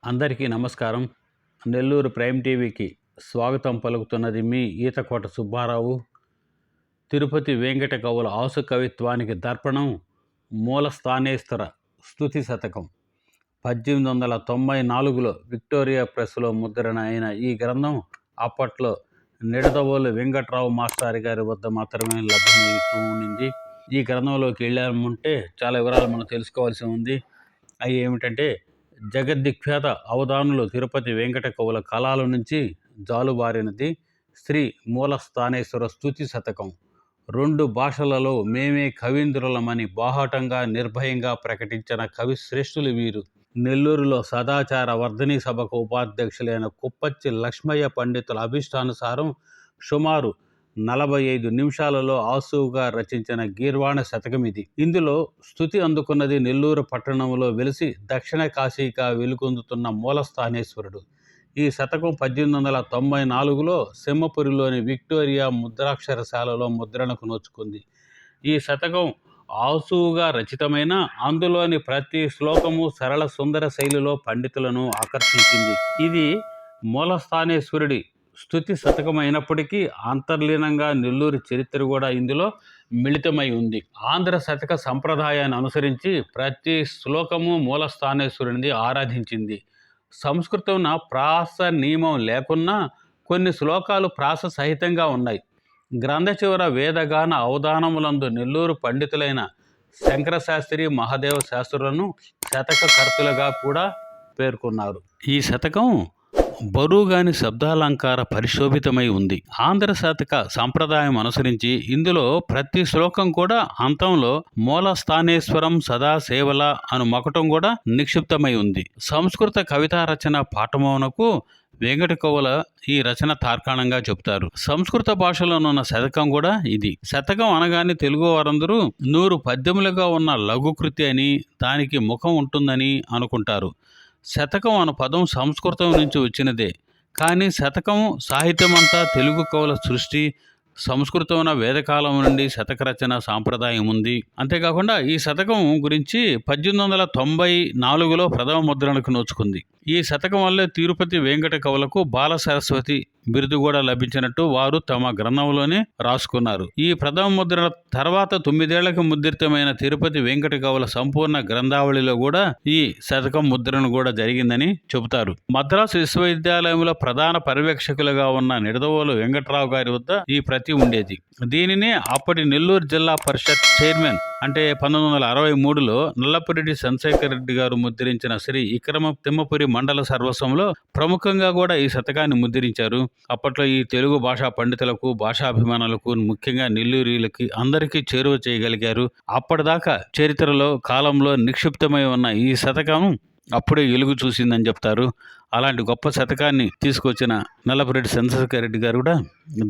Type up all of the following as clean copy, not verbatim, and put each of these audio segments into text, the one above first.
అందరికీ నమస్కారం. నెల్లూరు ప్రైమ్ టీవీకి స్వాగతం పలుకుతున్నది మీ ఈతకోట సుబ్బారావు. తిరుపతి వెంకట కవుల ఆసు కవిత్వానికి దర్పణం మూలస్థానేశ్వర స్తుతి శతకం. 1894లో విక్టోరియా ప్రెస్లో ముద్రణ అయిన ఈ గ్రంథం అప్పట్లో నిడదవోలు వెంకట్రావు మాస్టారి గారి వద్ద మాత్రమే లభ్యమవుతూ ఉండింది. ఈ గ్రంథంలోకి వెళ్ళామంటే చాలా వివరాలు మనం తెలుసుకోవాల్సి ఉంది. అవి ఏమిటంటే, జగద్విఖ్యాత అవధానులు తిరుపతి వెంకట కవుల కళాల నుంచి జాలువారినది శ్రీ మూలస్థానేశ్వర స్తుతి శతకం. 2 భాషలలో మేమే కవీంద్రులమని బాహాటంగా నిర్భయంగా ప్రకటించిన కవిశ్రేష్ఠులు వీరు. నెల్లూరులో సదాచార వర్ధని సభకు ఉపాధ్యక్షులైన కుప్పచ్చి లక్ష్మయ్య పండితుల అభిష్టానుసారం సుమారు 45 నిమిషాలలో ఆసువుగా రచించిన గీర్వాణ శతకం ఇది. ఇందులో స్తుతి అందుకున్నది నెల్లూరు పట్టణంలో వెలిసి దక్షిణ కాశీగా వెలుగొందుతున్న మూలస్థానేశ్వరుడు. ఈ శతకం 1894లో సింహపురిలోని విక్టోరియా ముద్రాక్షరశాలలో ముద్రణకు నోచుకుంది. ఈ శతకం ఆసువుగా రచితమైన అందులోని ప్రతి శ్లోకము సరళ సుందర శైలిలో పండితులను ఆకర్షించింది. ఇది మూలస్థానేశ్వరుడి స్తుతి శతకమైనప్పటికీ అంతర్లీనంగా నెల్లూరు చరిత్ర కూడా ఇందులో మిళితమై ఉంది. ఆంధ్ర శతక సంప్రదాయాన్ని అనుసరించి ప్రతి శ్లోకము మూలస్థానేశ్వరునిది ఆరాధించింది. సంస్కృతం ప్రాస నియమం లేకున్నా కొన్ని శ్లోకాలు ప్రాస సహితంగా ఉన్నాయి. గ్రంథ చివర వేదగాన అవధానములందు నెల్లూరు పండితులైన శంకరశాస్త్రి, మహాదేవ శాస్త్రులను శతక కర్తలుగా కూడా పేర్కొన్నారు. ఈ శతకం బరువుగాని శబ్దాలంకార పరిశోభితమై ఉంది. ఆంధ్ర శతక సంప్రదాయం అనుసరించి ఇందులో ప్రతి శ్లోకం కూడా అంతంలో మూలస్థానేశ్వరం సదా సేవల అను మకటం కూడా నిక్షిప్తమై ఉంది. సంస్కృత కవితా రచన పాఠమోనకు వెంకట కవుల ఈ రచన తార్కాణంగా చెబుతారు. సంస్కృత భాషలోనున్న శతకం కూడా ఇది. శతకం అనగానే తెలుగు వారందరూ 100 పద్యములుగా ఉన్న లఘుకృతి అని, దానికి ముఖం ఉంటుందని అనుకుంటారు. శతకం అను పదం సంస్కృతం నుంచి వచ్చినదే, కానీ శతకం సాహిత్యమంతా తెలుగు కవుల సృష్టి. సంస్కృతం వేదకాలం నుండి శతక రచన సాంప్రదాయం ఉంది. అంతేకాకుండా ఈ శతకం గురించి 1894లో ప్రథమ ముద్రణకు నోచుకుంది. ఈ శతకం వల్లే తిరుపతి వెంకట కవులకు బాల సరస్వతి బిరుదు కూడా లభించినట్టు వారు తమ గ్రంథంలోనే రాసుకున్నారు. ఈ ప్రథమ ముద్రణ తర్వాత 9 ఏళ్లకు ముద్రితమైన తిరుపతి వెంకట కవుల సంపూర్ణ గ్రంథావళిలో కూడా ఈ శతకం ముద్రణ కూడా జరిగిందని చెబుతారు. మద్రాసు విశ్వవిద్యాలయంలో ప్రధాన పర్యవేక్షకులుగా ఉన్న నిడదవోలు వెంకట్రావు గారి వద్ద ఈ ప్రతి ఉండేది. దీనినే అప్పటి నెల్లూరు జిల్లా పరిషత్ చైర్మన్ అంటే 1963లో నల్లపురెడ్డి చంద్రశేఖర్ రెడ్డి గారు ముద్రించిన శ్రీ ఇక్రమ తిమ్మపురి మండల సర్వస్వంలో ప్రముఖంగా కూడా ఈ శతకాన్ని ముద్రించారు. అప్పట్లో ఈ తెలుగు భాషా పండితులకు, భాషాభిమానులకు, ముఖ్యంగా నెల్లూరులకి అందరికీ చేరువ చేయగలిగారు. అప్పటిదాకా చరిత్రలో కాలంలో నిక్షిప్తమై ఉన్న ఈ శతకం అప్పుడే వెలుగు చూసిందని చెప్తారు. అలాంటి గొప్ప శతకాన్ని తీసుకొచ్చిన నల్లపురెడ్డి చంద్రశేఖర్ రెడ్డి గారు కూడా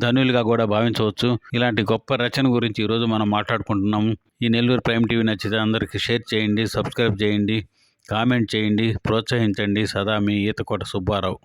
ధన్యులుగా కూడా భావించవచ్చు. ఇలాంటి గొప్ప రచన గురించి ఈరోజు మనం మాట్లాడుకుంటున్నాము. ఈ నెల్లూరు ప్రైమ్ టీవీ నచ్చితే అందరికీ షేర్ చేయండి, సబ్స్క్రైబ్ చేయండి, కామెంట్ చేయండి, ప్రోత్సహించండి. సదా మీ ఈతకోట సుబ్బారావు.